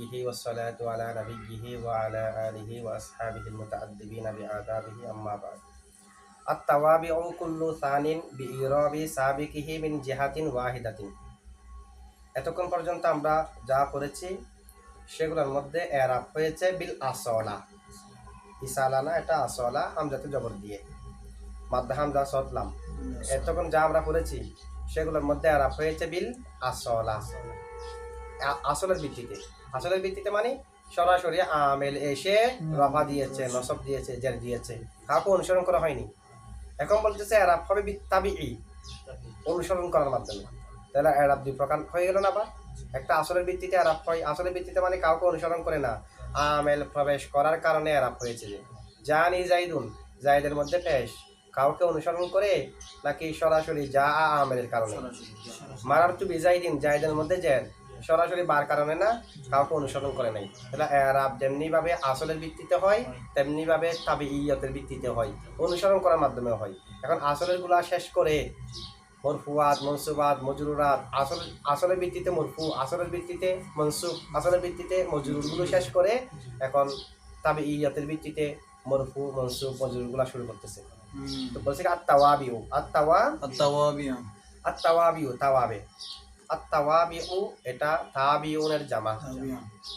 حمده والصلاة على نبيه وعلى آله وأصحابه المتأدبين بآدابه أما بعد التوابع كل ثان بإيراب سابقه من جهة واحدة এতক্ষণ পর্যন্ত আমরা যা করেছি সেগুলোর মধ্যে এরাব হয়েছে বিল আসলা ইসালা না, এটা আসলা হামজাতে জবর দিয়ে মাদ্দা হামজা সতলাম। এতক্ষণ যা আমরা করেছি সেগুলোর মধ্যে এরাব হয়েছে বিল আসলা, আসলের ভিত্তিতে। আসলের ভিত্তিতে মানে সরাসরি আমেল এসে রফা দিয়েছে, নসব দিয়েছে, জের দিয়েছে, কাউকে অনুসরণ করা হয়নি। এখন বলতেছে এরাব হবে বিত্তাবিই, অনুসরণ করার মাধ্যমে। তাহলে এরাব দুই প্রকার হয়ে গেল না? বা একটা আসলের ভিত্তিতে এরাব হয়, আসলের ভিত্তিতে মানে কাউকে অনুসরণ করে না, আমেল প্রবেশ করার কারণে এরাব হয়েছে। যে জানি জাইদুন, জাইদের মধ্যে পেশ, কাউকে অনুসরণ করে নাকি সরাসরি যা আমেলের কারণে। মারারতু বিজাইদিন, জাইদের মধ্যে জের, সরাসরি বার কারণে না, কাউকে অনুসরণ করে নাই। তাহলে এরাব যেমনি ভাবে আসলের ভিত্তিতে হয় তেমনি ভাবে তাবিইয়তের ভিত্তিতে হয়, অনুসরণ করার মাধ্যমে হয়। এখন আসলের গুলা শেষ করে মরফুয়াত, মনসুবাত, মজরুরাত, আসলের ভিত্তিতে মরফু, আসলের ভিত্তিতে মনসুব, আসলের ভিত্তিতে মজরুরগুলো শেষ করে এখন তাবিইয়তের ভিত্তিতে মরফু, মনসুব, মজরুরগুলা শুরু করতেছে। তো বলছে আত-তাওয়াবিউ, আত-তাওয়াবিউ, তাওয়াবে, আত-তাওয়াবিউ এটা তাবিউনের জামা।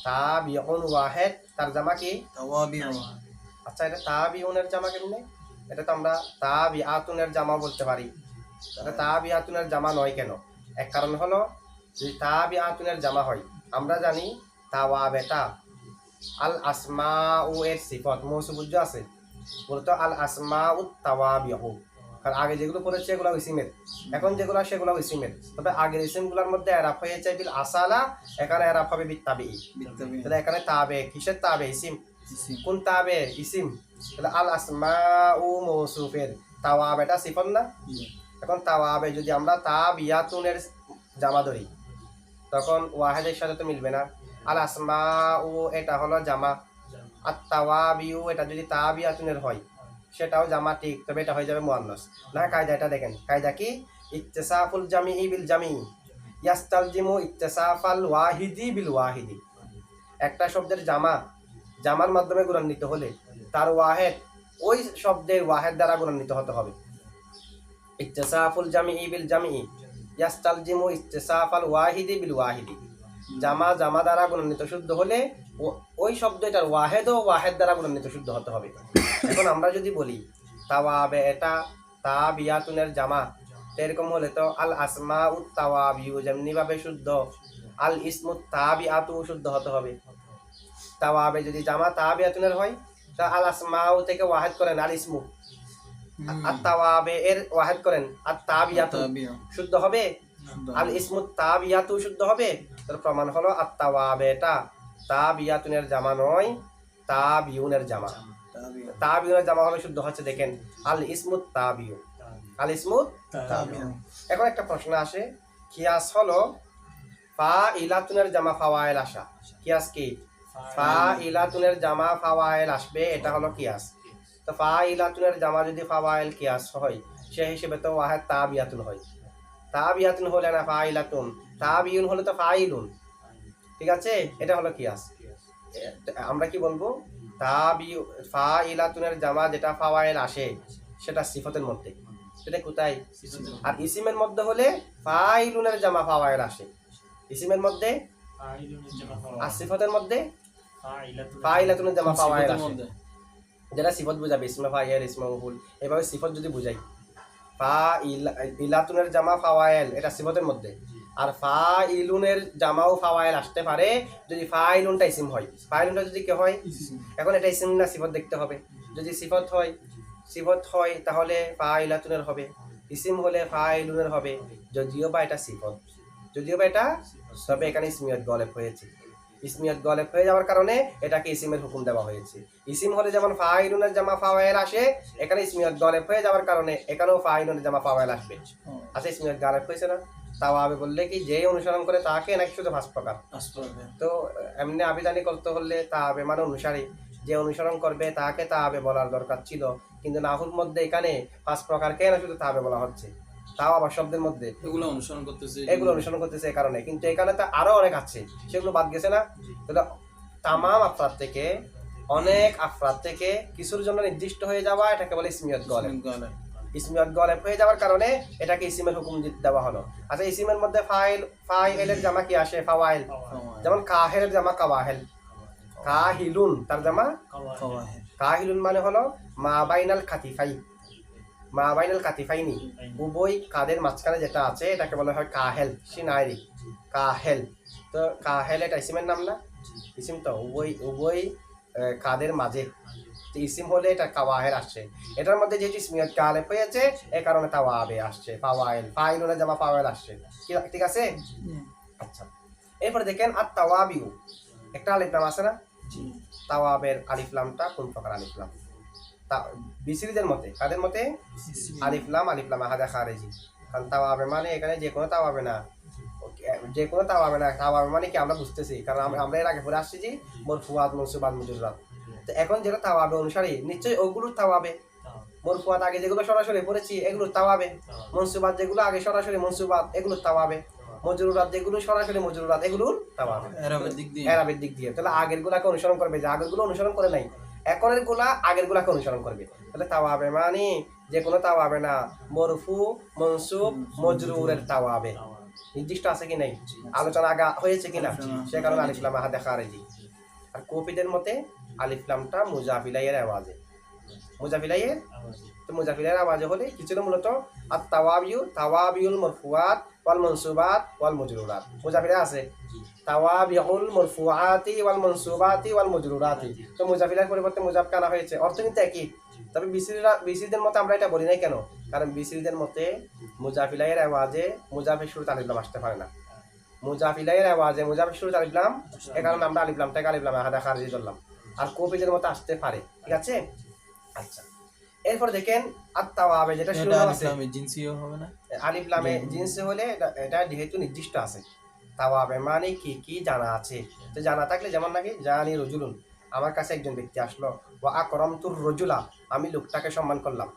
তাবিউন ওয়াহিদ, তার জামা কি? আচ্ছা, এটা তাবিউনের জামা কেমনে? এটা তো আমরা তাবিআতুনের জামা বলতে পারি। এটা তাবিআতুনের জামা নয় কেন? এক কারণ হলো, যদি তাবিআতুনের জামা হয়, আমরা জানি তাওয়াবেটা আল আসমাউ এর সিফত, মৌসুফ আছে, বলতো আল আসমাউ তাওয়াবিউ। কারণ আগে যেগুলো পড়েছে এগুলো ইসিমের, এখন যেগুলো সেগুলো ইসিমের। তবে আগের ইসিমগুলোর মধ্যে এরাব হয়েছে বিল আসালা, এখানে এরাব হবে বিত তাবিই। তাহলে এখানে তাবে কিসের তাবে? ইসিম। কোন তাবে? ইসিম। তাহলে আল আসমাউ মৌসুফের, তাওয়াবেটা সিফত না? এখন তাওয়াবে যদি আমরা তাবিয়াতুনের জামা ধরি তখন ওয়াহিদের সাথে তো মিলবে না। আল আসমাউ এটা হলো জামা, আর তাওয়াবিউ এটা যদি তাবিয়াতুনের হয় সেটাও জামা, ঠিক, তবে এটা হয়ে যাবে মুআন্নাস। না, কায়দা এটা দেখেন, কায়দা কি? ইত্তিসাফুল জামিই বিল জামি ইয়াস্তালজিমু ইত্তিসাফাল ওয়াহিদি বিল ওয়াহিদি। একটা শব্দের জামা, জামার মাধ্যমে গুণান্বিত হলে তার ওয়াহিদ ওই শব্দের ওয়াহিদ দ্বারা গুণান্বিত হতে হবে। ইত্তিসাফুল জামিই বিল জামিই ইয়াস্তালজিমু ইত্তিসাফাল ওয়াহিদি বিল ওয়াহিদি। জামা জামা দ্বারা গুণান্বিত শুদ্ধ হলে ওই শব্দটার ওয়াহেদ ও ওয়াহেদ দ্বারা গুণান্বিত শুদ্ধ হতে হবে। এখন আমরা যদি বলি তাওয়াবে এটা তাবিয়াতুনের জামা, এরকম হলে তো আল আসমাউ তাওয়াবিউ যেমনি ভাবে শুদ্ধ, আল ইসমু তাবিআতু শুদ্ধ হতে হবে। তাওয়াবে যদি জামা তাবিয়াতুনের হয় তা আল আসমাউ থেকে ওয়াহেদ করেন আল ইসমু, আর তাওয়াবে এর ওয়াহেদ করেন আর তাবিয়াতু, শুদ্ধ হবে। আল ইসমু তাবিয়াতু শুদ্ধ হবে। তার প্রমাণ হলো আর তাওয়াবে এটা তাবিয়াতুনের জামা নয়, তাবিউনের জামা। তাবিউনের জামা হলে শুদ্ধ হচ্ছে, দেখেন আল ইসমু তাবিউ, আল ইসমু তাবিউ। এখন একটা প্রশ্ন আসে, কিয়াস হলো ফাইলাতুনের জামা ফাওয়াইল আসা। কিয়াস কি? ফাইলাতুনের জামা ফাওয়াইল আসবে, এটা হলো কিয়াস। তো ফাইলাতুনের জামা যদি ফাওয়াইল কিয়াস হয় সেই হিসেবে তো ওয়াহিদ তাবিয়াতুন হয়। তাবিয়াতুন হলে না ফাইলাতুন, তাবিউন হলে তো ফাইলুন, ঠিক আছে? এটা হলো কিয়াস। আমরা কি বলবো? ফাইলাতুনের জামা যেটা ফাওয়াইল আসে সেটা সিফতের মধ্যে, সেটা কোথায়? আর ইসিমের মধ্যে হলে ফাইলুনের জামা ফাওয়াইল আসে ইসিমের মধ্যে, আর সিফতের মধ্যে ফাইলাতুনের জামা ফাওয়াইল আসে, যেটা সিফত বুঝাবে, ইসমে ফাইল, ইসমে মফউল। এভাবে সিফত যদি বুঝাই, ফাইলাতুনের জামা ফাওয়াইল এটা সিফতের মধ্যে, আর ফাইলুনের জামাও ফাওয়াইল আসতে পারে যদি ফাইলুনটা ইসিম হয়। ফাইলুনটা যদি কি হয়? এখন এটা ইসিম না সিফত দেখতে হবে। যদি সিফত হয় তাহলে ফাইলাতুনের হবে, ইসিম হলে ফাইলুনের হবে। যদিও বা এটা সিফত, তবে এখানে ইসমিয়ত গলেব হয়েছে। ইসমিয়ত গলেব হয়ে যাওয়ার কারণে এটাকে ইসিমের হুকুম দেওয়া হয়েছে। ইসিম হলে যেমন ফাইলুনের জামা ফাওয়াইল আসে, এখানে ইসমিয়ত গলেব হয়ে যাওয়ার কারণে এখানেও ফাইলুনের জামা ফাওয়াইল আসবে। আচ্ছা, ইসমিয়ত গলেব হয়েছে না? তাওয়াবে বললে কি যে অনুসরণ করে তাকে, নাকি শুধু 5 প্রকার? তো এমনি আবিধানিক করতে হলে তাবে মানে অনুসারী, যে অনুসরণ করবে তাকে তাবে বলার দরকার ছিল, কিন্তু নাহুর মধ্যে এখানে 5 প্রকার কেন শুধু তাবে বলা হচ্ছে? তাওয়াবা শব্দের মধ্যে এগুলো অনুসরণ করতেছে এই কারণে। কিন্তু এখানে তো আরো অনেক আছে, সেগুলো বাদ গেছে না। তাহলে তামাম আফরাদ থেকে, অনেক আফরাদ থেকে কিছুর জন্য নির্দিষ্ট হয়ে যাওয়া, এটাকে বলে ইসমিয়ত গলেব। ইসমিয়ত গলেব হয়ে যাওয়ার কারণে এটাকে ইসিমের হুকুম দেওয়া হলো। আচ্ছা, ইসিমের মধ্যে ফাইলের জামা কি আসে? ফাওয়াইল। যেমন কাহেলের জামা কাওয়াহেল, কাহিলুন তার জামা কাহিলুন, মানে হলো মা বাইনাল কাতিফাই, মা বাইনাল কাতিফাইনি, উভয় কাদের মাঝখানে যেটা আছে এটাকে বলা হয় কাহেল, সিনাইরি কাহেল। তো কাহেল এটা ইসিমের নাম না? ইসিম তো উভয় কাদের মাঝে, ইসিম হলে এটা কাওয়াহেল আসছে। এটার মধ্যে যেহেতু ইসমিয়ত গালেব হয়েছে এই কারণে তাওয়াবে আসছে, ফাওয়াইল, ফাইলুনের জামা ফাওয়াইল আসছে। ঠিক আছে? আচ্ছা, এরপরে দেখেন আর তাওয়াবিউ, একটা আলিফ লাম আছে না? তাওয়াবের আলিফ লামটা কোন প্রকার আলিফ লাম? বিসিরিদের মতে, কাদের মতে? আলিফ লাম আহাদা খারেজি। কারণ তাওয়াবে মানে এখানে যে কোনো তাওয়াবে না, যে কোনো তাওয়াবে না। তাওয়াবে মানে কি আমরা বুঝতেছি, কারণ আমরা এর আগে পরে আসছি যে মরফুয়াত, মনসুবাত, মুজররাত। তো এখন যেটা তাওয়াবে অনুসারী, নিশ্চয়ই ওগুলোর তাওয়াবে। মরফুয়াত আগে যেগুলো সরাসরি পড়েছি এগুলো তাওয়াবে, মনসুবাত যেগুলো আগে সরাসরি মনসুবাত এগুলো তাওয়াবে, মজরুরাত যেগুলো সরাসরি মজরুরাত এগুলোর তাওয়াবে এরাবের দিক দিয়ে। তাহলে আগের গুলাকে অনুসরণ করবে, যে আগের গুলো অনুসরণ করে নাই, এখনের গুলা আগের গুলাকে অনুসরণ করবে। তাহলে তাওয়াবে মানে যে কোনো তাওয়াবে না, মরফু, মনসুব, মজরুরের তাওয়াবে। নির্দিষ্ট আছে কি নাই? আলোচনা আগা হয়েছে কিনা, সে কারণে আলিফ লাম আহাদা খারেজি। আর কপিদের মতে আলিফ লামটা মুজাফিলাইয়ের আওয়াজে, মুজাফিলাইয়ের, তো মুজাফিলাইয়ের আওয়াজে হলে কিছু মূলত আর তাওয়াবিউল মরফুয়াত ওয়াল মনসুবাত ওয়াল মজরুরাত। মুজাফিলা আছে তাওয়াবিউল মরফুআতি ওয়াল মনসুবাতি ওয়াল মজরুরাতি। তো মুজাফিলার পরিবর্তে মুজাফ আনা হয়েছে, অর্থ কিন্তু একই। তবে বিসিরিদের মতে আমরা এটা বলি নাই কেন? কারণ বিসিরিদের মতে মুজাফিলাইয়ের আওয়াজে মুজাফের শুরুতে আলিফ লাম আসতে পারে না। মুজাফিলাইয়ের আওয়াজে মুজাফের শুরুতে আলিফ লাম, এই কারণে আমরা আলিফ লামটাকে আলিফ লাম আহাদা খারিজি ধরলাম। আর কপিদের মতে আসতে পারে। ঠিক আছে? আচ্ছা, এরপরে দেখেন আত-তাওয়াবে, যেটা শিরোনাম আছে, জিনসিও হবে না? আলিফ লামে জিনসি হলে এটা যেহেতু নির্দিষ্ট আছে। তাওয়াবে মানে কি কি জানা আছে, তো জানা থাকলে, যেমন নাকি জানি রজুলুন, আমার কাছে একজন ব্যক্তি আসলো, ওয়া আকরামতুর রজুলা, আমি লোকটাকে সম্মান করলাম।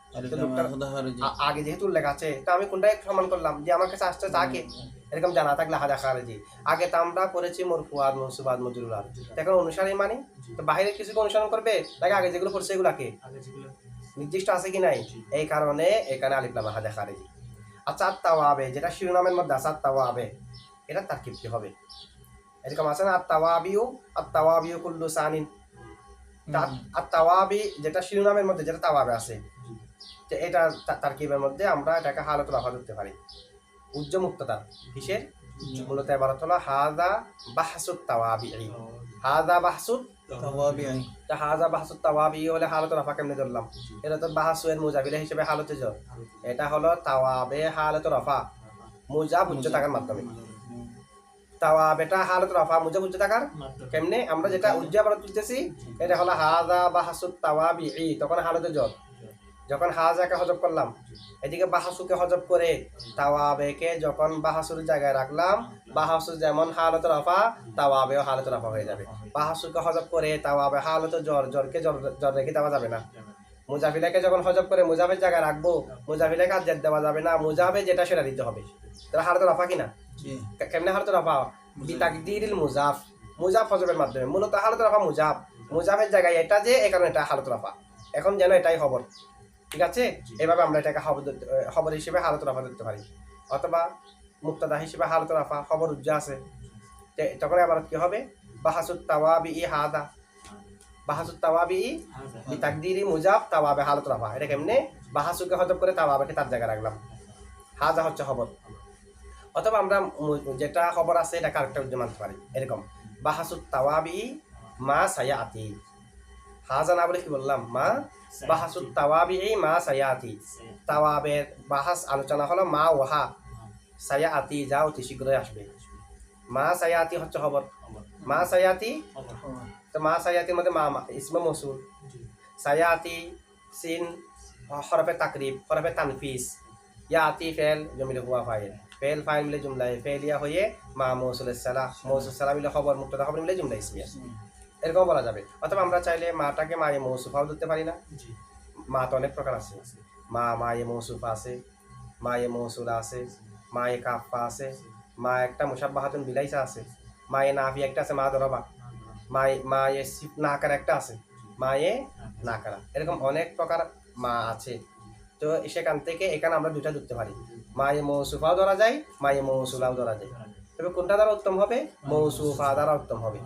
আগে যেহেতু উল্লেখ আছে, তো আমি কোনটাকে সম্মান করলাম? যে আমার কাছে আসছে তাকে। এরকম জানা থাকলে হাদা খারেজি। আগে তো আমরা পড়েছি মরফুয়াত, মনসুবাত, মজরুরাত। এখন অনুসারী মানে তো বাইরে কিছুকে অনুসরণ করবে নাকি আগে যেগুলো পড়ছে এগুলাকে? নির্দিষ্ট আছে কি নাই? এই কারণে এখানে আলিফ লাম আহাদা খারেজি। আচ্ছা, আত-তাওয়াবে, যেটা শিরোনামের মধ্যে আছে, আত-তাওয়াবে এটা তারকিব কি হবে? এরকম আছে না, আত-তাওয়াবিউ কুল্লু সানিন। আত-তাওয়াবি যেটা শিরোনামের মধ্যে, যেটা তাওয়াবে আছে, যে এটা তারকিবের মধ্যে আমরা এটাকে হালাত রাফা করতে পারি। উজ্জ মুক্তদা কিসের? মূলত ইবারত হলো হাযা বাহসুত তাওয়াবি, হাযা বাহসুত তাওয়াবি। তা হাযা বাহসুত তাওয়াবি হলে হালাত রাফা কেমনে ধরলাম? এটা তো বাহসু এর মুজাবিলা হিসেবে হালতে জ, এটা হলো তাওয়াবে হালাত রাফা, মুজাব উজ্জ থাকার মাধ্যমে। তাওয়াবেটা হালাত রাফা, মুজাব উজ্জ থাকার কেমনে? আমরা যেটা উজ্জ ইবারত তুলতেছি, এটা হলো হাযা বাহসুত তাওয়াবি, তখন হালতে জ। যখন হাজাকে হজব করলাম, এদিকে বাহাসুকে হজব করে তাওয়াবেকে যখন বাহাসুর জায়গায় রাখলাম, বাহাসু যেমন হালত রফা, তাওয়াবেও হালত রফা হয়ে যাবে। বাহাসুকে হজব করে তাওয়াবে হালত জ্বর, জ্বরকে জ্বর রেখে দেওয়া যাবে না। মুজাফিলাকে যখন হজব করে মুজাফের জায়গায় রাখবো, মুজাফিলাকে আর জেদ দেওয়া যাবে না, মুজাফে যেটা সেটা দিতে হবে। তাহলে হালত রফা কিনা? কেমনে হালত রফা? বিতাকদিরিল মুজাফ, মুজাফ হজবের মাধ্যমে। মূলত হালত রফা মুজাফ, মুজাফের জায়গায় এটা যে, এই কারণে এটা হালত রফা। এখন যেন এটাই খবর। ঠিক আছে? এভাবে আমরা এটাকে খবর হিসেবে হালত রাফা ধরতে পারি, অথবা মুক্তাদা হিসেবে হালত রাফা, খবর উজ্জা আছে। তখন আবার কি হবে? বাহাসুত তাওয়াবি হাদা, বাহাসুত তাওয়াবি বিতাকদিরি মুজাব তাওয়াবে হালত রাফা। এটা কেমনে? বাহাসুকে হজব করে তাওয়াবেকে তার জায়গায় রাখলাম, হাজা হচ্ছে খবর। অথবা আমরা যেটা খবর আছে এটা আরেকটা উজ্জা মানতে পারি। এরকম বাহাসুত তাওয়াবি মা সায়াতি, হাজা না বলে কি বললাম? মা বাহাসুত তাওয়াবি মা সায়াতি। তাওয়াবের বাহাস আলোচনা হলো মা ওহা, সায়াতি যা অতি শীঘ্রই আসবে। মা সায়াতি হচ্ছে খবর, মা সায়াতি। তো মা সায়াতির মধ্যে মা ইসমে মৌসুল, সায়াতি সিন হরফে তাকরিব, হরফে তানফিস, ইয়াতি ফেল জমিলে হুয়া ফাইল, ফেল ফাইল মিলে জুমলায় ফেলিয়া হয়ে মা মৌসুলের সালা, মৌসুল সালা মিলে খবর, মুক্তদা খবর মিলে জুমলা ইসমিয়া, এরকম বলা যাবে। অথবা আমরা চাইলে মাটাকে মায়ে মৌসুফাও ধরতে পারি না? মা তো অনেক প্রকার আছে, মা মায়ে মৌসুফা আছে, মায়ে মৌসুলা আছে, মায়ে কাফা আছে, মা একটা মুসাব্বাহাতুন বিলাইসা আছে, মায়ে নাফি একটা আছে, মা দরবা, মায়ে নাকারা একটা আছে, মায়ে নাকারা, এরকম অনেক প্রকার মা আছে। তো সেখান থেকে এখানে আমরা দুইটা ধরতে পারি, মায়ে মৌসুফাও ধরা যায়, মায়ে মৌসুলাও ধরা যায়। তবে কোনটা দ্বারা উত্তম হবে? মৌসুফা দ্বারা উত্তম হবে।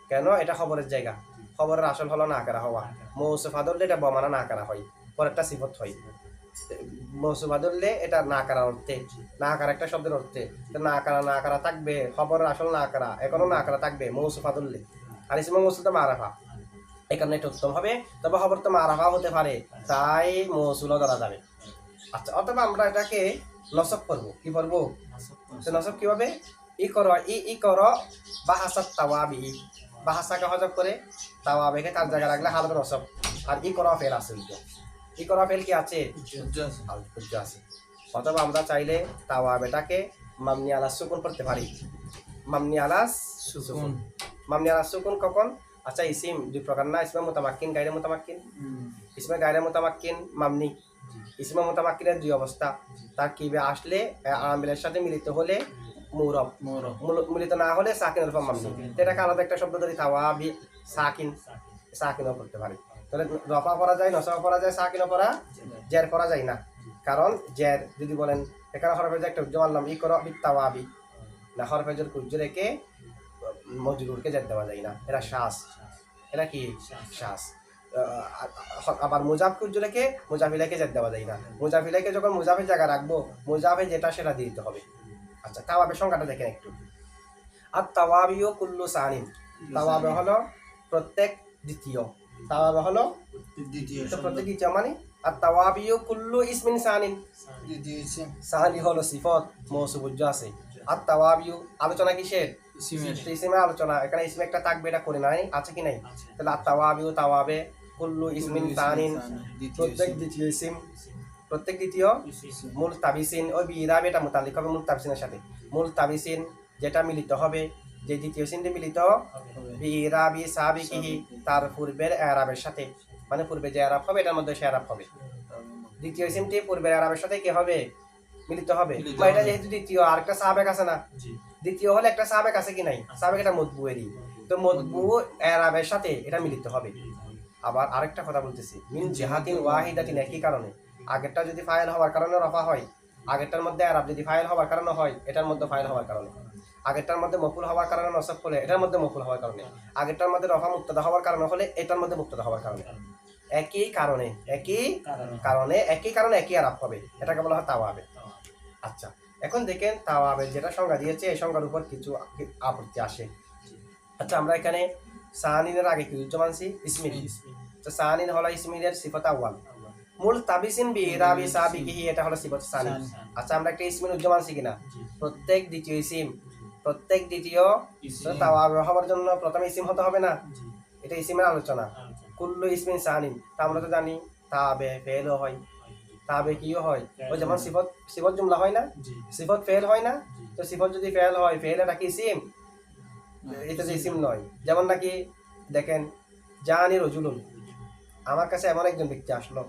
কেন? এটা খবরের জায়গা, খবরের আসল হলো নাকারা হওয়া। মৌসুফা ধরলে এটা বমানা নাকারা হয়, পরেরটা সিফত হয়। মৌসুফা ধরলে এটা নাকারা অর্থে, নাকারা একটা শব্দের অর্থে, তো নাকারা থাকবে, খবরের আসল নাকারা, এখনো নাকারা থাকবে মৌসুফা ধরলে। আর ইসমে মৌসুল তো মারাফা, এখানে এটা উত্তম হবে। তবে খবর তো মারাফা হতে পারে, তাই মৌসুলও ধরা যাবে। আচ্ছা, অথবা আমরা এটাকে নসব করবো। কি করবো? নসব কিভাবে? ই কর বাহাসাত তাওয়াবি, বাহাসাকে হজব করে তাওয়াবিকে তার জায়গায় রাখলে হালত নসব। আর ই করা ফেল আছে, ই করা ফেল কি আছে? আছে। অথবা আমরা চাইলে তাওয়াবিটাকে মামনি আলাস সুকুন করতে পারি। মামনি আলাস সুকুন, মামনি আলাস সুকুন কখন? আচ্ছা, ইসিম দুই প্রকার না, ইসমে মুতামাক্কিন, গায়রে মুতামাক্কিন। ইসমে গায়রে মুতামাক্কিন মামনি, ইসমে মুতামাক্কিনের দুই অবস্থা। তার কিবে আসলে আমিলের সাথে মিলিত হলে মুরব, মিলিত না হলে সাকিন আলফা মামনি। এটাকে আলাদা একটা শব্দ ধরি তাওয়াবি, সাকিন, সাকিনও করতে পারি। তাহলে রফা করা যায়, নসব করা যায়, সাকিনও করা, জের করা যায় না। কারণ জের যদি বলেন এখানে হরফে একটা উজ্জ্ব মানলাম, ই করো তাওয়াবি, না হরফে জের উজ্জ্ব রেখে মজরুরকে জের দেওয়া যায় না, এরা শ্বাস, এরা কি শ্বাস। আবার মুজাফকে উজ্জ্ব রেখে মুজাফিলাকে জের দেওয়া যায় না। মুজাফিলাকে যখন মুজাফের জায়গা রাখবো, মুজাফে যেটা সেটা দিতে হবে। আচ্ছা, তাওয়াবের সংখ্যাটা দেখেন একটু। আর তাওয়াবিও কুল্লু সানিন, তাওয়াবে হলো প্রত্যেক দ্বিতীয়, তাওয়াবে হলো প্রত্যেক দ্বিতীয় মানে। আর তাওয়াবিও কুল্লু ইসমিন সানিন, সানি হলো সিফত, মৌসুফ উজ্জ আছে। আর তাওয়াবিও আলোচনা কিসের? ইসমের আলোচনা। এখানে ইসমে একটা থাকবে, এটা করে নাই, আছে কি নাই? তাহলে আর তাওয়াবিও তাওয়াবে কুল্লু ইসমিন সানিন, প্রত্যেক দ্বিতীয় ইসিম, প্রত্যেক দ্বিতীয় মূল তাবিসিন, ওই বিরাবে এটা মুতালিক হবে মূল তাবিসিনের সাথে। মূল তাবিসিন যেটা মিলিত হবে, যে দ্বিতীয় সিনটি মিলিত বিরাবি সাবিকিহি, তার পূর্বের এরাবের সাথে, মানে পূর্বে যে এরাব হবে এটার মধ্যে সে এরাব হবে। দ্বিতীয় সিনটি পূর্বের এরাবের সাথে কি হবে? মিলিত হবে। এটা যেহেতু দ্বিতীয়, আর একটা সাবেক আছে না, দ্বিতীয় হলে একটা সাবেক আছে কি নাই? সাবেক এটা মতবু এরই, তো মতবু এরাবের সাথে এটা মিলিত হবে। আবার আরেকটা কথা বলতেছি, মিন জিহাতিন ওয়াহিদাতিন, একই কারণে। আগেরটা যদি ফাইল হওয়ার কারণে রফা হয়, আগেরটার মধ্যে আরব যদি ফাইল হওয়ার কারণে হয়, এটার মধ্যে ফাইল হওয়ার কারণে। আগেরটার মধ্যে মফুল হওয়ার কারণে নসব হলে এটার মধ্যে মফুল হওয়ার কারণে। আগেরটার মধ্যে রফা মুক্তদা হওয়ার কারণে হলে এটার মধ্যে মুক্তদা হওয়ার কারণে। একই কারণে একই আরব হবে, এটাকে বলা হয় তাওয়াবে। আচ্ছা, এখন দেখেন তাওয়াবের যেটা সংজ্ঞা দিয়েছে, এই সংজ্ঞার উপর কিছু আপত্তি আসে। আচ্ছা, আমরা এখানে সানিনের আগে কি উজ্জ্ব মানছি? ইসমিন। তো সানিন হলো ইসমিনের সিফত আউয়াল, মূল তাবিসিন বিরাবি সাবিকিহি, এটা হলো সিফত সানি। আচ্ছা, আমরা একটা ইসমিন উজ্জ্ব মানছি কিনা? প্রত্যেক দ্বিতীয় ইসিম, প্রত্যেক দ্বিতীয় তাওয়াবে হওয়ার জন্য প্রথমে ইসিম হতে হবে না? এটা ইসিমের আলোচনা। কুল্লু ইসমিন সানিন, তা আমরা তো জানি তাবে ফেলও হয়, তাবে কিও হয়। ওই যেমন সিফত জুমলা হয় না, সিফত ফেল হয় না? তো সিফত যদি ফেল হয়, ফেল এটা কি ইসিম? এটা যে ইসিম নয়। যেমন নাকি দেখেন, জানি রজুলুন, আমার কাছে এমন একজন ব্যক্তি আসলো,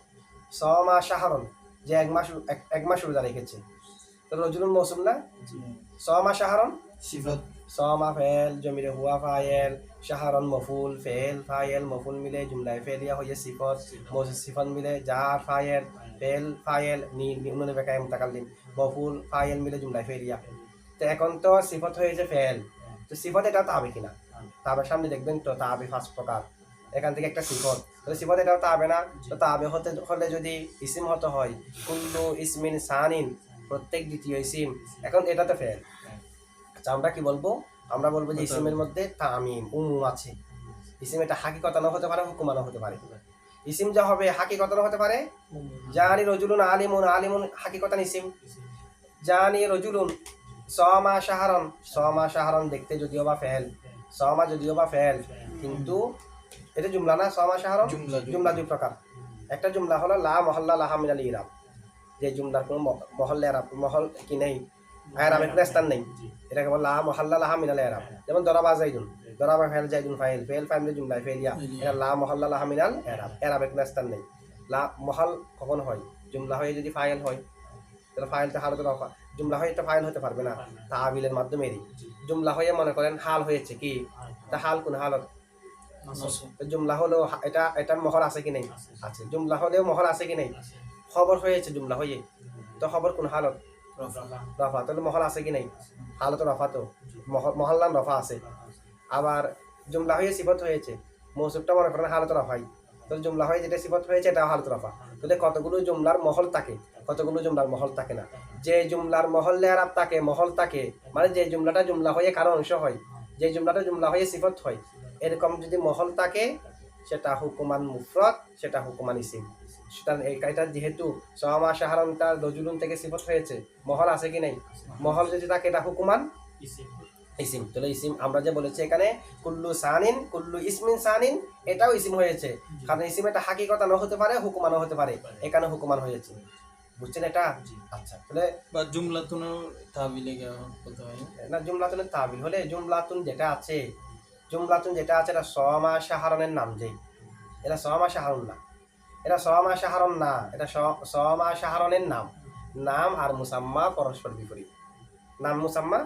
সমা শাহরন, যে এক মাস রোজা রেখেছে। তো রজুলুন মৌসুম না? সমা শাহরন সিফত, সমা ফেল, জমিরে হুয়া ফাইল, শাহরন মফুল, ফেল ফাইল, মফুল মিলে জুমলায় ফেলিয়া হয়ে সিফত, সিফত মিলে জার ফাইল, ফেল ফাইল, নুনে বেকায় মুতাকাল্লিম, মফুল ফাইল মিলে জুমলায় ফেলিয়া। তো এখন তো সিফত হয়েছে ফেল, তো সিফত এটা তাবে কিনা? তাবের সামনে দেখবেন তো তাবে 5 প্রকার, এখান থেকে একটা সিফত, তাহলে সিফত এটাও তাবে না? তো তাবে হতে হলে যদি ইসিম হতে হয়, কুল্লু ইসমিন সানিন, প্রত্যেক দ্বিতীয় ইসিম। এখন এটা তো ফেল। আচ্ছা, আমরা কি বলবো? আমরা বলবো যে ইসিমের মধ্যে তামিম উমুম আছে। ইসিম এটা হাকিকতানো হতে পারে, হুকুমানো হতে পারে। ইসিম যা হবে হাকিকতানো হতে পারে। জানি রজুলুন আলিমুন, আলিমুন হাকিকতান ইসিম। জানি রজুলুন সমা শাহরন দেখতে যদিও বা ফেল, সমা যদিও বা ফেল, কিন্তু এটা জুমলা না? সমা শাহরন জুমলা দুই প্রকার। একটা জুমলা হলো লা মহল্লা লাহা মিনাল ইরাব, যে জুমলার কোনো মহল্লা এরাব, মহল কি নেই, এরাবের কোনো স্থান নেই, এটাকে বলে লা মহল্লা লাহা মিনাল ইরাব। যেমন দরাবা জাইদুন, দরাবা ফেল জাইদুন ফাইল, ফেল ফাইল জুমলা ফেলিয়া, এটা লা মহল্লা লাহা মিনাল ইরাব, এরাবের কোনো স্থান নেই। লা মহল কখন হয়? জুমলা হয়ে যদি ফাইল হয়, তাহলে ফাইল তো হালতের রফা, জুমলা হয়ে তো ফাইল হতে পারবে না, তাবিলের মাধ্যমেরই জুমলা হয়ে মনে করেন হাল হয়েছে কি, তা হাল কোন হালত, তো জুমলা হলেও এটার মহল আছে কি নেই, আছে, জুমলা হলেও মহল আছে কি নেই, খবর হয়েছে জুমলা হয়ে, তো খবর কোন হালত, রফা, তাহলে মহল আছে কি নেই, হালত রফা, তো মহল্লান রফা আছে। আবার জুমলা হয়ে সিফত হয়েছে, মৌসুফটা মনে করেন হালত রফাই, তো জুমলা হয়ে যেটা সিফত হয়েছে এটা হালত রফা, তাহলে কতগুলো জুমলার মহল থাকে, কতগুলো জুমলার মহল থাকে না, যে জুমলার মহল্লে আরাব থাকে, মহল থাকে মানে যে জুমলাটা জুমলা হয়ে কারো অংশ হয়, যে জুমলাটা জুমলা হয়ে সিফত হয়, এরকম যদি মহল থাকে সেটা হুকুমান মুফরদ, সেটা হুকুমান ইসিম। সুতরাং এটা যেহেতু সামা শাহরানটা রজুলুন থেকে সিফত হয়েছে, মহল আছে কি নেই, মহল যদি থাকে এটা হুকুমান ইসিম। তাহলে ইসিম আমরা যে বলেছি এখানে কুল্লু সানিন, কুল্লু ইসমিন সানিন, এটাও ইসিম হয়েছে, কারণ ইসিম এটা হাকিকতানও হতে পারে, হুকুমানও হতে পারে, এখানে হুকুমান হয়েছে, বুঝছেন এটা? আচ্ছা, তাহলে বা জুমলাতুনও তাবিলে করতে হয় না, জুমলাতুনের তাবিল হলে জুমলাতুন যেটা আছে, জুমলাতুন যেটা আছে এটা সমা শাহরানের নাম, যেই এটা সমা শাহরুন না, এটা সমা শাহরন না, এটা সমা শাহরনের নাম, নাম আর মুসাম্মা পরস্পর বিপরীত, নাম মুসাম্মা,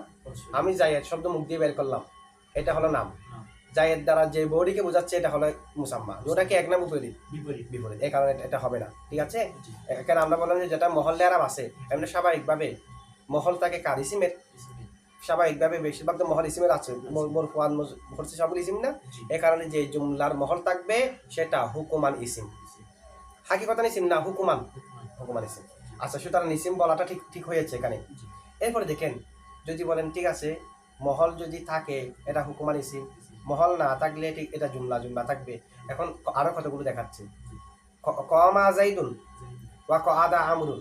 আমি জায়েদ শব্দ মুখ দিয়ে বের করলাম, এটা হলো নাম, জায়েদ দ্বারা যে বডিকে বোঝাচ্ছে এটা হলো মুসাম্মা, ওটাকে এক নাম বিপরীত, বিপরীত, এই কারণে এটা হবে না, ঠিক আছে? এখানে আমরা বললাম যে যেটা মহল্লে আরাব আছে, এমনি স্বাভাবিকভাবে মহল থাকে কার, ইসিমের, স্বাভাবিকভাবে বেশিরভাগ তো মহল ইসিমের আছে, মরফুআন মুরসি সবগুলো ইসিম না, এই কারণে যে জুমলার মহল থাকবে সেটা হুকুমান ইসিম, হাকিকতান ইসিম না, হুকুমান, হুকুমান ইসিম। আচ্ছা, সুতরাং ইসিম বলাটা ঠিক ঠিক হয়েছে এখানে। এরপরে দেখেন, যদি বলেন ঠিক আছে মহল যদি থাকে এটা হুকুমান ইসিম, মহল না থাকলে ঠিক এটা জুমলা, জুমলা থাকবে। এখন আরো কতগুলো দেখাচ্ছে, কমা জাইদুন ওয়া কআদা আমরুন,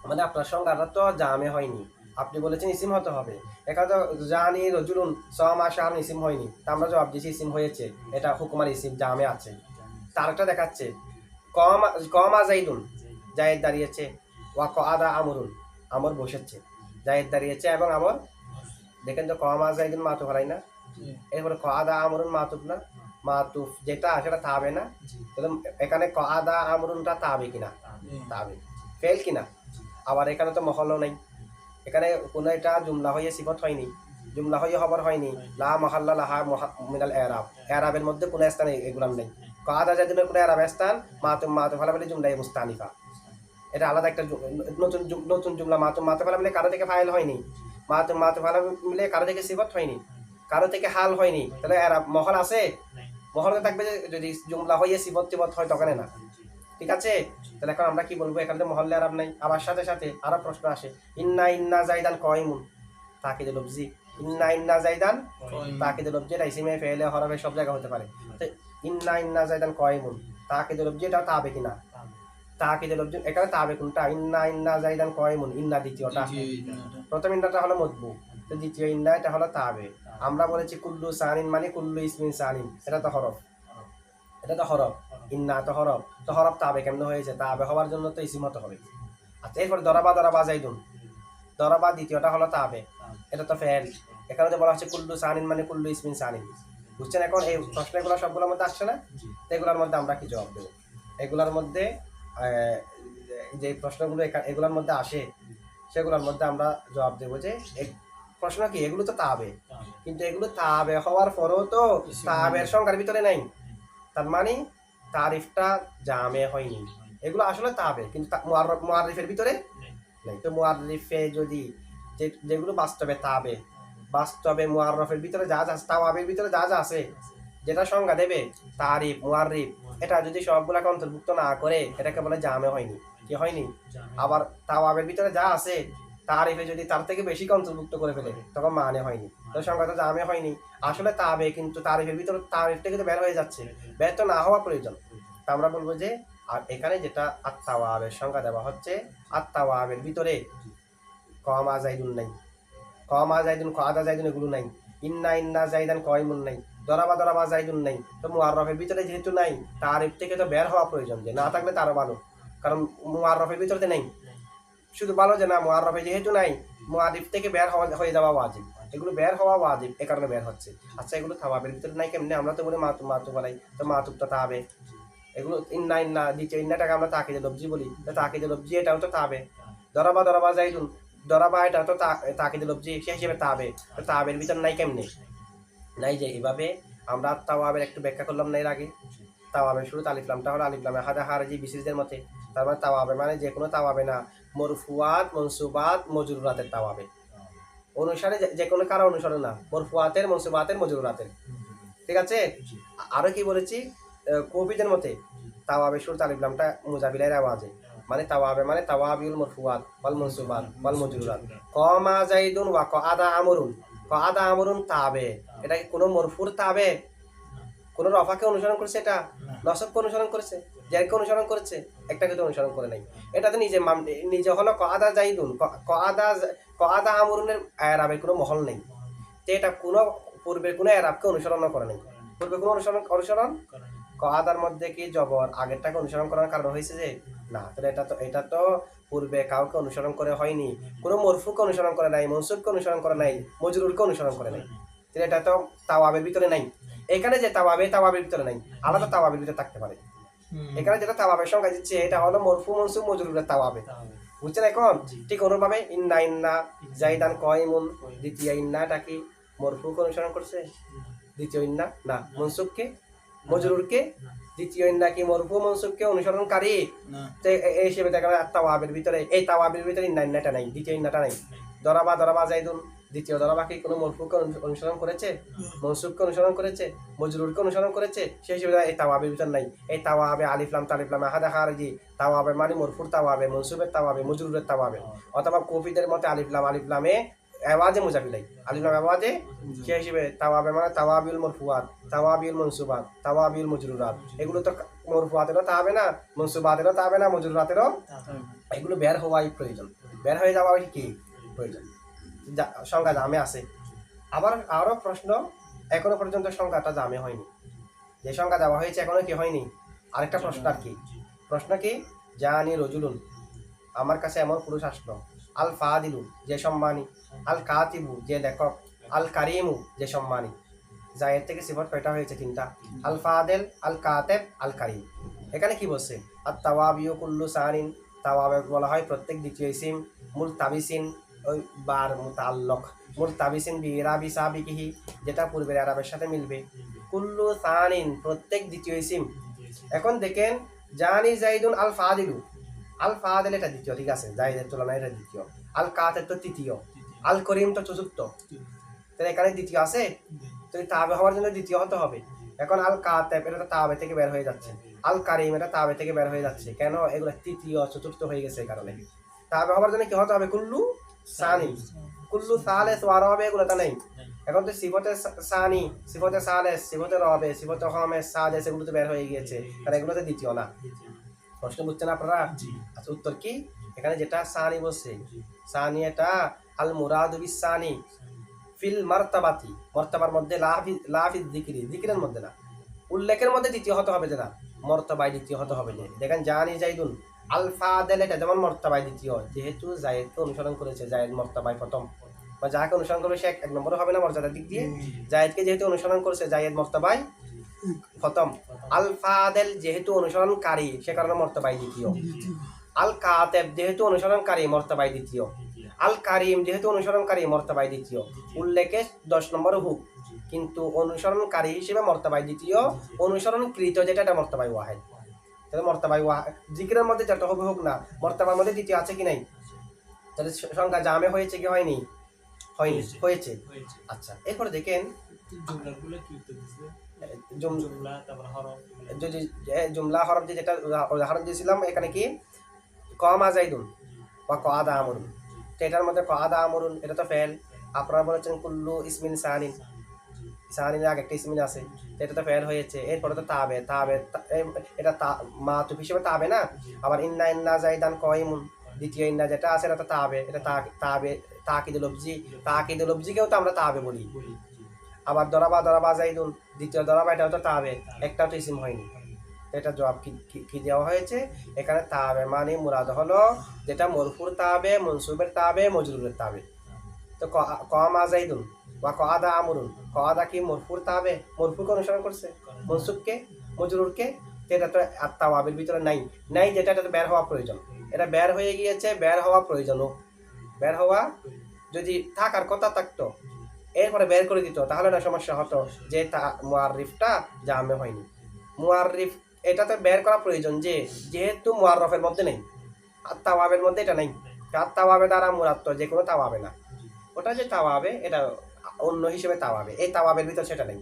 মানে আপনার সংজ্ঞাটা তো জামে হয়নি, আপনি বলেছেন ইসিম হতে হবে, এখানে তো জানি রজুলুন সমা শাহরুন ইসিম হয়নি, তা আমরা জবাব দিয়েছি ইসিম হয়েছে, এটা হুকুমান ইসিম জামে আছে। তারটা দেখাচ্ছে কমা জাইদুন, জায়েদ দাঁড়িয়েছে, ওয়া কআদা আমরুন, আমর বসেছে, জায়েদ দাঁড়িয়েছে এবং আমর, দেখেন তো কমা জাইদুন মাতুফ আলাই না, এরপরে কআদা আমরুন মাতুফ না, মাতুফ যেটা সেটা তাবে না, তাহলে এখানে কআদা আমরুনটা তাবে কিনা, তাবে, ফেল কিনা। আবার এখানে তো মহলও নাই, এখানে কোনো এটা জুমলা হয়ে সিফত হয়নি, জুমলা হয়ে খবর হয়নি, লা মহাল্লা লাহা মিনাল এরাব, এরাবের মধ্যে কোনো স্থান এগুলাম নেই, কআদা জাইদুনের কোনো এরাব স্থান, মাতুফ আলা বলে জুমলা মুস্তানিফা, এটা আলাদা একটা নতুন নতুন জুমলা, মাতুফ আলা মিলে কারো থেকে ফাইল হয়নি, মাতুফ আলা মিলে কারো থেকে সিফত হয়নি, কারো থেকে হাল হয়নি, তাহলে এরাব মহল আছে, মহলে থাকবে যদি জুমলা হয়ে সিফত টিফত হয় তখন না, ঠিক আছে? তাহলে এখন আমরা কি বলবো, এখানে তো মহল্লে আরাব নাই। আবার সাথে সাথে আরো প্রশ্ন আসে, ইন্না জাইদান কয়মুন, তাকিদুল লফজি, ইন্না জাইদান তাকিদুল লফজি, এটা ইসিমে ফেলে হরফে সব জায়গা হতে পারে, তো ইন্না জাইদান কয়মুন তাকিদুল লফজি, এটা তাবে কিনা, তাকিদুল লফজি এখানে তাবে কোনটা, ইন্না জাইদান কয়মুন, ইন্না দ্বিতীয়টা, প্রথম ইন্নাটা হলো মতবু, তো দ্বিতীয় ইন্না এটা হলো তাবে। আমরা বলেছি কুল্লু সানিন মানে কুল্লু ইসমিন সানিন, এটা তো হরফ, এটা তো হরফ, ইন্না তো হরফ, তো হরফ তাবে কেমন হয়েছে, তাবে হওয়ার জন্য তো ইসিম হতে হবে। আচ্ছা, এরপর দরাবা জাইদুন, দরাবা দ্বিতীয়টা হলো তাবে, এটা তো ফেল, এখানে তো বলা হচ্ছে কুল্লু সানিন মানে কুল্লু ইসমিন সানিন, বুঝছেন? এখন এই প্রশ্নগুলো সবগুলোর মধ্যে আসছে না, তো এগুলোর মধ্যে আমরা কি জবাব দেবো, এগুলোর মধ্যে যে প্রশ্নগুলো এগুলোর মধ্যে আসে সেগুলোর মধ্যে আমরা জবাব দেবো যে প্রশ্ন কি, এগুলো তো তাবে, কিন্তু এগুলো তাবে হওয়ার পরেও তো তাবের সংখ্যার ভিতরে নাই, তার মানে তারিফটা জামে হয়নি, এগুলো আসলে তাবে কিন্তু মুআররিফের ভিতরে নাই। তো মুআররিফে যদি যেগুলো বাস্তবে তাবে, বাস্তবে মুআররফের ভিতরে যা যা তাওয়াবের ভিতরে যা যা আছে, যেটা সংজ্ঞা দেবে তারিফ মুআররিফ, এটা যদি সবগুলাকে অন্তর্ভুক্ত না করে এটাকে বলে জামে হয়নি, কি হয়নি? আবার তাওয়াবের ভিতরে যা আছে তারিফে যদি তার থেকে বেশি অন্তর্ভুক্ত করে ফেলে তখন মানে হয়নি, তো সংজ্ঞাটা জামে হয়নি, আসলে তাবে কিন্তু তারিফের ভিতরে তারিফ থেকে তো বের হয়ে যাচ্ছে, বের তো না হওয়া প্রয়োজন। তা আমরা বলবো যে আর এখানে যেটা আত্তাওয়াবের সংজ্ঞা দেওয়া হচ্ছে, আত্তাওয়াবের ভিতরে কমা জাইদুন নাই, কমা জাইদুন কআদা জাইদুন এগুলো নাই, ইন্না জাইদান কয়মুন নাই, দরাবা জাইদুন নাই, তো মুআররফের ভিতরে যেহেতু নাই তারিফ থেকে তো বের হওয়া প্রয়োজন, যে না থাকলে তারও ভালো, কারণ মুআররফের ভিতরে নেই, শুধু ভালো যে না মুআররফে যেহেতু নাই মুআরিফ থেকে বের হয়ে যাওয়া ওয়াজিব, এগুলো বের হওয়া ওয়াজিব, এ কারণে বের হচ্ছে। আচ্ছা, এগুলো তাওয়াবের ভিতরে নাই কেমনে, আমরা তো বলি মাতুব বলাই, তো মাতুব তো তাবে, এগুলো ইন্না দ্বিতীয় ইন্নাটাকে আমরা তাকিদে লফজি বলি, তো তাকিদে লফজি এটাও তো তাবে, দরাবা দরাবা জাইদুন, দরাবা এটা তো তাকিদ লফজি, সে হিসেবে তাবে, তো তাবের ভিতর নাই কেমনে? নাই যে এভাবে আমরা তাওয়াবের একটু ব্যাখ্যা করলাম না এর আগে। তাওয়াবের শুরুতে আলিফ লামটা হলো আলিফ লামে হাদা হারজি বিসিসদের মতে। তার মানে তাওয়াবে মানে যে কোনো তাওয়াবে না, মরফুয়াত মনসুবাত মজরুরাতের তাওয়াবে অনুসারে যে কোনো কারো অনুসরণ না, মরফুয়াতের মনসুবাতের মজরুরাতের। ঠিক আছে? আরো কি বলেছি কবিদের মতে তাওয়াবে শুরুতে আলিফ লামটা মুজাবিলের আওয়াজে, মানে তাওয়াবে মানে তাওয়াবিউল মরফুয়াত ওয়াল মনসুবাত ওয়াল মজরুরাত। কমা জাইদুন ওয়া কআদা আমরুন, কআদা আমরুন তাবে, এটা কি কোনো মরফুর তাবে? কোন রফাকে অনুসরণ করেছে? এটা নসবকে অনুসরণ করেছে, জারকে অনুসরণ করেছে, একটাকে তো অনুসরণ করে নাই। এটা তো নিজে নিজে হলো কআদা জাইদুন, কআদা আমরুনের এরাবের কোনো মহল নেই, তো এটা কোনো পূর্বের কোনো এরাবকে অনুসরণ করে নাই। পূর্বে কোনো অনুসরণ কআদার মধ্যে কি জবর আগেরটাকে অনুসরণ করার কারণ হয়েছে যে না, তাহলে এটা তো পূর্বে কাউকে অনুসরণ করে হয়নি, কোনো মরফুকে অনুসরণ করে নাই, মনসুবকে অনুসরণ করে নাই, মজরুরকে অনুসরণ করে নাই, তাহলে এটা তো তাওয়াবের ভিতরে নাই। এখানে যে তাওয়াবের ভিতরে নাই, আলাদা তাওয়াবের ভিতরে থাকতে পারে। এখানে যেটা তাওয়াবের সংখ্যা দিচ্ছে এটা হলো মরফু মনসুব মজরুরের তাওয়াবে, বুঝছেন এখন? ঠিক অনুভাবে ইন্না ইন্না জাইদান কয়মুন, দ্বিতীয় ইন্নাটা কি মরফুকে অনুসরণ করছে? দ্বিতীয় ইন্না না, মনসুবকে মজরুরকে। দ্বিতীয় ইন্না কি মরফু মনসুবকে অনুসরণকারী? তো এই হিসেবে দেখা যায় তাওয়াবের ভিতরে, এই তাওয়াবের ভিতরে ইন্না ইন্নাটা নাই, দ্বিতীয় ইন্নাটা নাই। দরাবা দরাবা জাইদুন, দ্বিতীয় দরাবা কি কোনো মরফুকে অনুসরণ করেছে? মনসুবকে অনুসরণ করেছে? মজরুরকে অনুসরণ করেছে? সেই হিসেবে এই তাওয়াবের ভিতর নাই। এই তাওয়াবে আলিফ লাম তালিফ লাম আহাদা খারজি, তাওয়াবে মানে মরফুর তাওয়াবে, মনসুবের তাওয়াবে, মজরুরের তাওয়াবে। অথবা কফিদের মতে আলিফ লামে আওয়াজে মুজাবিলাই, আলিফ লাম আওয়াজে, সেই হিসেবে তাওয়াবে মানে তাওয়াবিউল মরফুয়াত, তাওয়াবিউল মনসুবাত, তাওয়াবিউল মজরুরাত। এগুলো তো মরফুয়াতেরও তাবে না, মনসুবাতেরও তাবে না, মজরুরাতেরও, এগুলো বের হওয়াই প্রয়োজন, বের হয়ে যাওয়া কি প্রয়োজন। সংখ্যা জামে আছে। আবার আরো প্রশ্ন, এখনো পর্যন্ত সংখ্যাটা জামে হয়নি, যে সংখ্যা দেওয়া হয়েছে এখনো কি হয়নি? আরেকটা প্রশ্ন আর কি, প্রশ্ন কি? জানি রজুলুন, আমার কাছে এমন পুরুষ আসলো, আল ফাদিলু যে সম্মানী, আল কাতিবু যে লেখক, আল কারিমু যে সম্মানী। জায়েদ থেকে সিফত কয়টা হয়েছে? তিনটা, আল ফাদেল, আল কাতেব, আল কারিম। এখানে কি বলছে? আর তাওয়াবিউ কুল্লু সানিন, তাওয়াবে বলা হয় প্রত্যেক দ্বিতীয় ইসিম, মুলতাবিসিন ওই বার মুতাআল্লাক, মুলতাবিসিন বিরাবি সাবিকিহি যেটা পূর্বের আরবের সাথে মিলবে, কুল্লু সানিন প্রত্যেক দ্বিতীয় ইসিম। এখন দেখেন জানি জাইদুন আল ফাদিলু, আল ফাদিল এটা দ্বিতীয়, ঠিক আছে, জাইদের তুলনায় এটা দ্বিতীয়। আল কাতেব তো তৃতীয়, আল করিম তো চতুর্থ, তাহলে এখানে দ্বিতীয় আছে, তো তাবে হওয়ার জন্য দ্বিতীয় হতে হবে। এখন আল কাতেব এটা তো তাবে থেকে বের হয়ে যাচ্ছে, আল কারিম এটা তাবে থেকে বের হয়ে যাচ্ছে, কেন? এগুলো তৃতীয় চতুর্থ হয়ে গেছে, এই কারণে তাবে হওয়ার জন্য কি হতে হবে? কুল্লু সানি, কুল্লু সালেস ওয়া রবে, এগুলো তো নেই। এখন তো সিফতে সানি, সিফতে সালেস, সিফতে রবে, সিফতে হমেস, সালেস এগুলো তো বের হয়ে গিয়েছে, কারণ এগুলো তো দ্বিতীয় না। প্রশ্ন বুঝছেন আপনারা? আচ্ছা, উত্তর কি? এখানে যেটা সানি বলছে, সানি এটা আল মুরাদু বিস সানি ফিল মারতাবাতি, মর্তাবার মধ্যে, লাফি যিকরি, যিকরের মধ্যে না, উল্লেখের মধ্যে দ্বিতীয় হতে হবে যে না, মর্তাবায় দ্বিতীয় হতে হবে। যে দেখেন জানি জাইদুন আল ফাদেল এটা যেমন মর্তাবায় দ্বিতীয়, যেহেতু জায়েদকে অনুসরণ করেছে, জায়েদ মর্তাবায় প্রথম, বা যাকে অনুসরণ করবে সে এক নম্বরে হবে না মর্যাদার দিক দিয়ে। জায়েদকে যেহেতু অনুসরণ করেছে, জায়েদ মর্তাবায় প্রথম। আল ফাদেল যেহেতু অনুসরণকারী, সে কারণে মর্তাবায় দ্বিতীয়। আল কাতেব যেহেতু অনুসরণকারী, মর্তাবায় দ্বিতীয়। আল কারিম যেহেতু অনুসরণকারী, মর্তাবায় দ্বিতীয়। উল্লেখে 10 নম্বর হুক, কিন্তু অনুসরণকারী হিসেবে মর্তাবায় দ্বিতীয়, অনুসরণকৃত যেটা এটা মর্তাবায় ওয়াহেদ। তাহলে মর্তাবায় ওয়াহেদ জিকিরের মধ্যে যত হবে হোক না, মর্তাবার মধ্যে দ্বিতীয় আছে কি নাই? তাহলে সংখ্যা জামে হয়েছে কি হয়নি? হয়নি, হয়েছে। আচ্ছা, এরপরে দেখেন জুমলা হরফ যেটা উদাহরণ দিয়েছিলাম, এখানে কি কমা জাইদুন বা কআদা আমরুন, তো এটার মধ্যে কআদা আমরুন এটা তো ফেল। আপনারা বলেছেন কুল্লু ইসমিন সানিন, সানিনের আগে একটা ইসমিন আছে, এটা তো ফেল হয়েছে। এরপরে তো তাবে, এটা মাতুফ হিসেবে তাবে না। আবার ইন্না ইন্না জাইদান কয়মুন, দ্বিতীয় ইন্না যেটা আছে এটা তো তাবে, এটা তাবে তাকিদুল লফজি, তাকিদুল লফজিকেও তো আমরা তাবে বলি। আবার দরাবা দরাবা জাইদুন, দ্বিতীয় দরাবা এটাও তো তাবে, একটাও তো ইসিম হয়নি। এটা জবাব কি দেওয়া হয়েছে? এখানে তাবে মানে মুরাদ হলো যেটা মরফুর তাবে, মনসুবের তাবে, মজরুরের তাবে। তো কমা জাইদুন বা কআদা আমরুন, কআদা কি মরফুর তাবে, মরফুকে অনুসরণ করছে, মনসুবকে, মজরুরকে, এটা তো তাওয়াবের ভিতরে নাই, যেটা এটা বের হওয়া প্রয়োজন। এটা বের হয়ে গিয়েছে, বের হওয়া প্রয়োজন, বের হওয়া যদি থাকার কথা থাকতো এরপরে বের করে দিত তাহলে না সমস্যা হতো যে মুআররিফটা জামে হয়নি। মুআররিফ এটাতে বের করা প্রয়োজন যে যেহেতু মুআররফের মধ্যে নেই, আর তাওয়াবের মধ্যে এটা নেই, আর তাওয়াবে দ্বারা মুরাদ তো যে কোনো তাওয়াবে না, ওটা যে তাওয়াবে এটা অন্য হিসেবে তাওয়াবে, এই তাওয়াবের ভিতর সেটা নেই।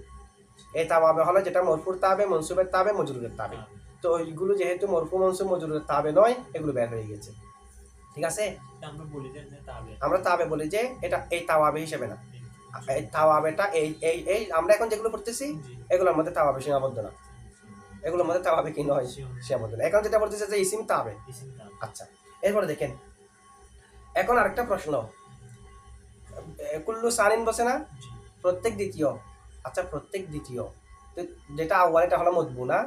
এই তাওয়াবে হলো যেটা মরফুর তাবে, মনসুবের তাবে, মজরুরের তাবে। তো ওইগুলো যেহেতু মরফু, মনসুব, মজরুরের তাবে নয়, এগুলো বের হয়ে গেছে। ঠিক আছে, আমরা তাবে বলি যে এটা এই তাওয়াবে হিসেবে না। এই তাওয়াবেটা এই এই এই আমরা এখন যেগুলো পড়তেছি এগুলোর মধ্যে তাওয়াবে সীমাবদ্ধ না, এগুলোর মধ্যে তাওয়াবে কি নয়, সীমাবদ্ধ না। এখন যেটা বলতেছে যে ইসিম তাবে। আচ্ছা, এরপরে দেখেন এখন আরেকটা প্রশ্ন, কুল্লু সানিন বসে না, প্রত্যেক দ্বিতীয়। আচ্ছা, প্রত্যেক দ্বিতীয় তো যেটা আউয়াল এটা হলো মতবু না।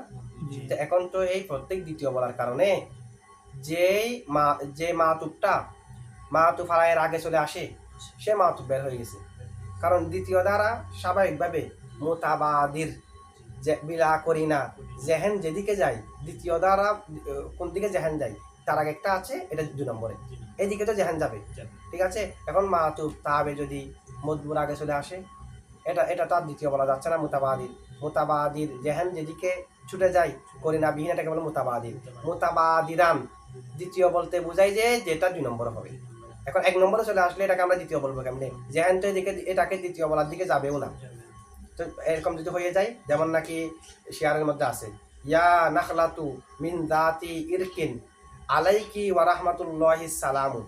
তো এখন তো এই প্রত্যেক দ্বিতীয় বলার কারণে যে মাতুফ ফালায়ের আগে চলে আসে সে মাতুফ বের হয়ে গেছে, কারণ দ্বিতীয় দ্বারা স্বাভাবিকভাবে মুতাবাদির বিলা করি না, জেহেন যেদিকে যায় দ্বিতীয় দ্বারা কোন দিকে জেহেন যায় তার আগে একটা আছে, এটা 2 নম্বরে, এদিকে তো জেহেন যাবে। ঠিক আছে, এখন মাতুফ তাবে যদি মতবুর আগে চলে আসে এটা তার দ্বিতীয় বলা যাচ্ছে না, মুতাবাদির জেহেন যেদিকে ছুটে যায় করিনা বিহীন, এটাকে বলে মুতাবাদির। মুতাবাদিরান দ্বিতীয় বলতে বোঝায় যে যেটা 2 নম্বর হবে। এখন 1 নম্বরে চলে আসলে এটাকে আমরা দ্বিতীয় বলবো কেমনে, জেহেন তো এদিকে এটাকে দ্বিতীয় বলার দিকে যাবেও না। তো এরকম যদি হয়ে যায়, যেমন নাকি শিয়ারের মধ্যে আছে ইয়া নাখলাতু মিন দাতি ইরকিন আলাইকি ওয়া রাহমাতুল্লাহিস সালামু,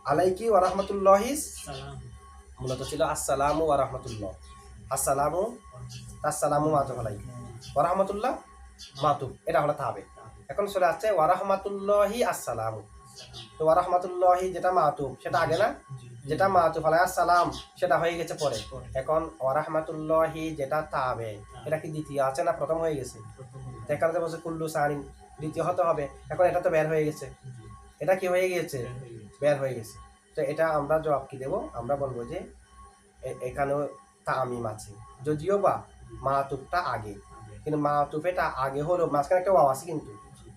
আলাইকি ওয়া রাহমাতুল্লাহিস মূলত ছিল আসসালামু ওয়া রাহমাতুল্লাহ, আসসালামু আসসালামু মাতুফ আলাইহি ওয়া রাহমাতুল্লাহ মাতুফ, এটা হলো তাবে। এখন চলে আসছে ওয়া রাহমাতুল্লাহি আসসালামু, তো ওয়া রাহমাতুল্লাহি যেটা মাতুফ সেটা আগে না, যেটা মাতুফ আলাইহিস সালাম সেটা হয়ে গেছে পরে। এখন ওয়া রাহমাতুল্লাহি যেটা তাবে এটা কি দ্বিতীয় আছে না প্রথম হয়ে গেছে? দেখার যে বলছে কুল্লু সানিন দ্বিতীয় হতে হবে, এখন এটা তো বের হয়ে গেছে, এটা কি হয়ে গেছে, বের হয়ে গেছে। তো এটা আমরা জবাব কি দেব, আমরা বলবো যে এখানেও তামিম আছে, যদিও বা মাতুফটা আগে, কিন্তু মাতুফেটা আগে হলো মাঝখানে একটা ওয়াও আছে, কিন্তু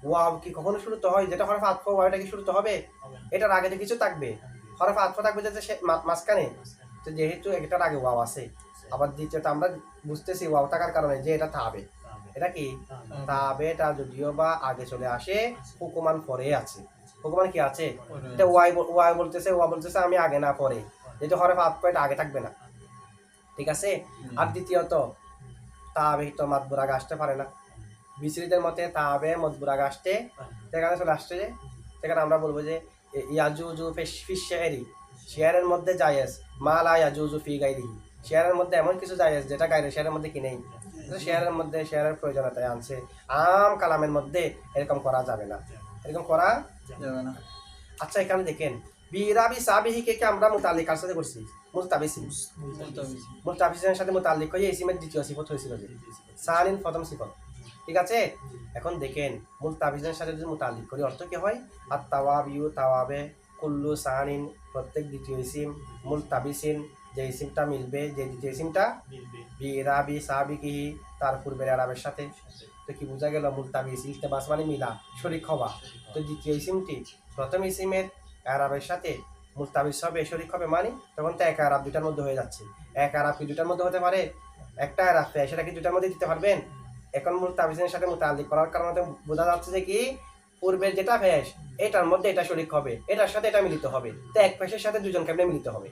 ওয়াও কি কখনো শুরুতে হয়, যেটা হরফ আতফ ওয়াও এটা কি শুরুতে হবে, এটার আগে তো কিছু থাকবে, হরফ আতফ থাকবে যাতে সে মাঝখানে, তো যেহেতু এটার আগে ওয়াও আছে, আবার দ্বিতীয়টা আমরা বুঝতেছি ওয়াও থাকার কারণে যে এটা তাবে, এটা কি তাবে, এটা যদিও বা আগে চলে আসে হুকুমান পরে আছে, হুকুমান কি আছে, এটা ওয়াই বলতেছে, ওয়া বলতেছে আমি আগে না পরে, যেহেতু হরফ আতফ এটা আগে থাকবে না। ঠিক আছে, আর দ্বিতীয়ত তাবে তো মাতবুর আগে আসতে পারে না, বিসরিদের মতে তাবে মতবুর আগে আসতে, সেখানে চলে আসছে যে সেখানে আমরা বলবো যে ইয়াজুজু ফি শি'রি, শিয়ারের মধ্যে জায়েজ, মা লা ইয়াজুজু ফি গায়রিহি, শিয়ারের মধ্যে এমন কিছু জায়েজ যেটা গায়রে শিয়ারের মধ্যে কি নেই, শিয়ারের মধ্যে শিয়ারের প্রয়োজনীয়তায় আনছে, আম কালামের মধ্যে এরকম করা যাবে না, এরকম করা যাবে না। আচ্ছা, এখানে দেখেন বিরাবি সাবিহিকে কি আমরা মুতাল্লিক কার সাথে করছি, মুস্তাফিজের সাথে মুতাল্লিক হয়ে ইসিমের দ্বিতীয় সিফত হয়েছিল যে সানিন প্রথম সিফত। ঠিক আছে, এখন দেখেন মুস্তাফিজের সাথে যদি মুতাল্লিক করি অর্থ কি হয়, আর তাওয়াবিউ তাওয়াবে, কুল্লু সানিন প্রত্যেক দ্বিতীয় ইসিম, মুলতাবিসিন যে ইসিমটা মিলবে, যে দ্বিতীয় ইসিমটা বিরাবি সাবিকিহি তার পূর্বের আরবের সাথে, তো কি বোঝা গেল, মুলতাবিস ইলতিবাস মানে মিলা, শরীক হওয়া। তো দ্বিতীয় ইসিমটি প্রথম ইসিমের আরবের সাথে মুস্তাবিস হবে, শরীক হবে, মানে তখন তো এক আরব দুটার মধ্যে হয়ে যাচ্ছে। এক আরব কি দুটার মধ্যে হতে পারে, একটা আরব সেটা কি দুটার মধ্যে দিতে পারবেন? এখন মুস্তাবিসের সাথে মুতাল্লিক করার কারণে বোঝা যাচ্ছে যে কি পূর্বের যেটা ফেস এটার মধ্যে এটা শরীক হবে, এটার সাথে এটা মিলিত হবে, তো এক ফেসের সাথে দুজন কেমনে মিলিত হবে,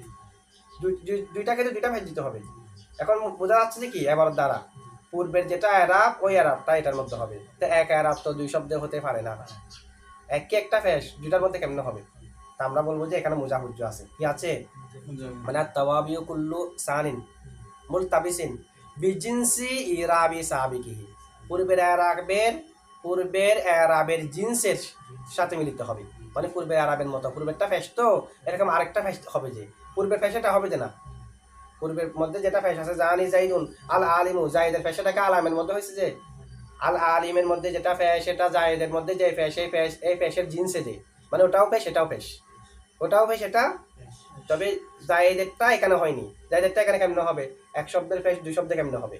দুইটাকে তো দুইটা ফেস দিতে হবে। এখন বোঝা যাচ্ছে যে কি এবার দ্বারা পূর্বের যেটা আরব ওই আরবটা এটার মধ্যে হবে, তো এক আরব তো দুই শব্দে হতে পারে না, একটা ফেস দুইটার মধ্যে কেমনে হবে? তা আমরা বলবো যে এখানে মুজাহুজ্জ আছে, কি আছে, মানে তাওয়াবিউ কুল্লু সানিন মুলতাবিসিন বিজিনসি ইরাবি সাবিকিহি, পূর্বের আরবের জিনসের সাথে মিলিত হবে, মানে পূর্বের আরবের মতো, পূর্বেরটা ফেস তো এরকম আরেকটা ফেস হবে, যে পূর্বের ফেসটা হবে যে না, পূর্বের মধ্যে যেটা ফেস আছে জানি জাইদুন আল আলিমু, জাইদের ফেসটাকে আলামের মধ্যে হয়েছে, যে আল আলিমের মধ্যে যেটা ফেস সেটা জায়েদের মধ্যে যে ফেস, এই ফেসের জিনসে যে, মানে ওটাও ফেস এটাও ফেস, ওটাও ফেস এটা, তবে জায়েদেরটা এখানে হয়নি, জায়েদেরটা এখানে কেমনে হবে, এক শব্দের ফেস দুই শব্দে কেমনে হবে,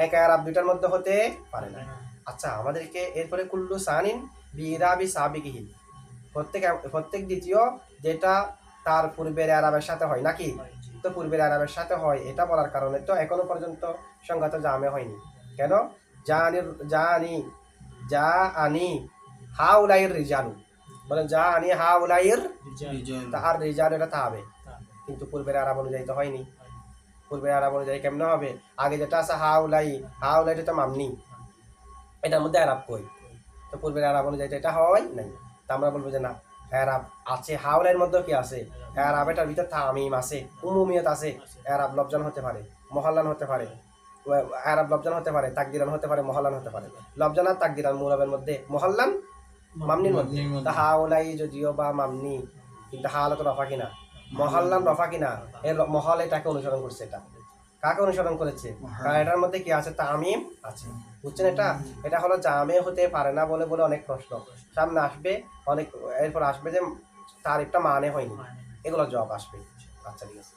এক আরব দুইটার মধ্যে হতে পারে না। আচ্ছা, আমাদেরকে এরপরে কুল্লু সানিন বিরাবি সাবিকিহি, প্রত্যেক দ্বিতীয় যেটা তার পূর্বের আরাবের সাথে হয় নাকি, তো পূর্বের আরাবের সাথে হয় এটা বলার কারণে তো এখনো পর্যন্ত সংজ্ঞা তো জামে হয়নি। কেন? যা আনি হা উলাইয়ের রিজালু, বলে যা আনি হা উলাইয়ের আর রিজাল, এটা তাবে, কিন্তু পূর্বের আরাব অনুযায়ী তো হয়নি। পূর্বের আরাব অনুযায়ী কেমনে হবে? আগে যেটা আছে হা উলাইটা তো মামনি, এটার মধ্যে আরাব কই, তো পূর্বের আরাব অনুযায়ী এটা হয় নাই। তা আমরা বলবো যে না, এরাব আছে, হাওলাইয়ের মধ্যে কি আছে? এরাব, এটার ভিতর তামিম আছে, উমুমিয়ত আছে। এরাব লবজান হতে পারে, মহল্লান হতে পারে, এরাব লবজান হতে পারে, তাকদিরান হতে পারে, মহল্লান হতে পারে। লবজান আর তাকদিরান মুরাবের মধ্যে, মহল্লান মামনির মধ্যে। তা হাওলাই যদিও বা মামনি, কিন্তু হাওলা তো রফা কিনা, মহল্লান রফা কিনা, এর মহল এটাকে অনুসরণ করছে। এটা কাকে অনুসরণ করেছে? কারণ এটার মধ্যে কি আছে? তামিম আছে, বুঝছেন? এটা হলো জামে হতে পারে না বলে বলে অনেক প্রশ্ন সামনে আসবে, অনেক এরপর আসবে যে তারিফটা মানে হয়নি, এগুলো জবাব আসবে। আচ্ছা, ঠিক আছে।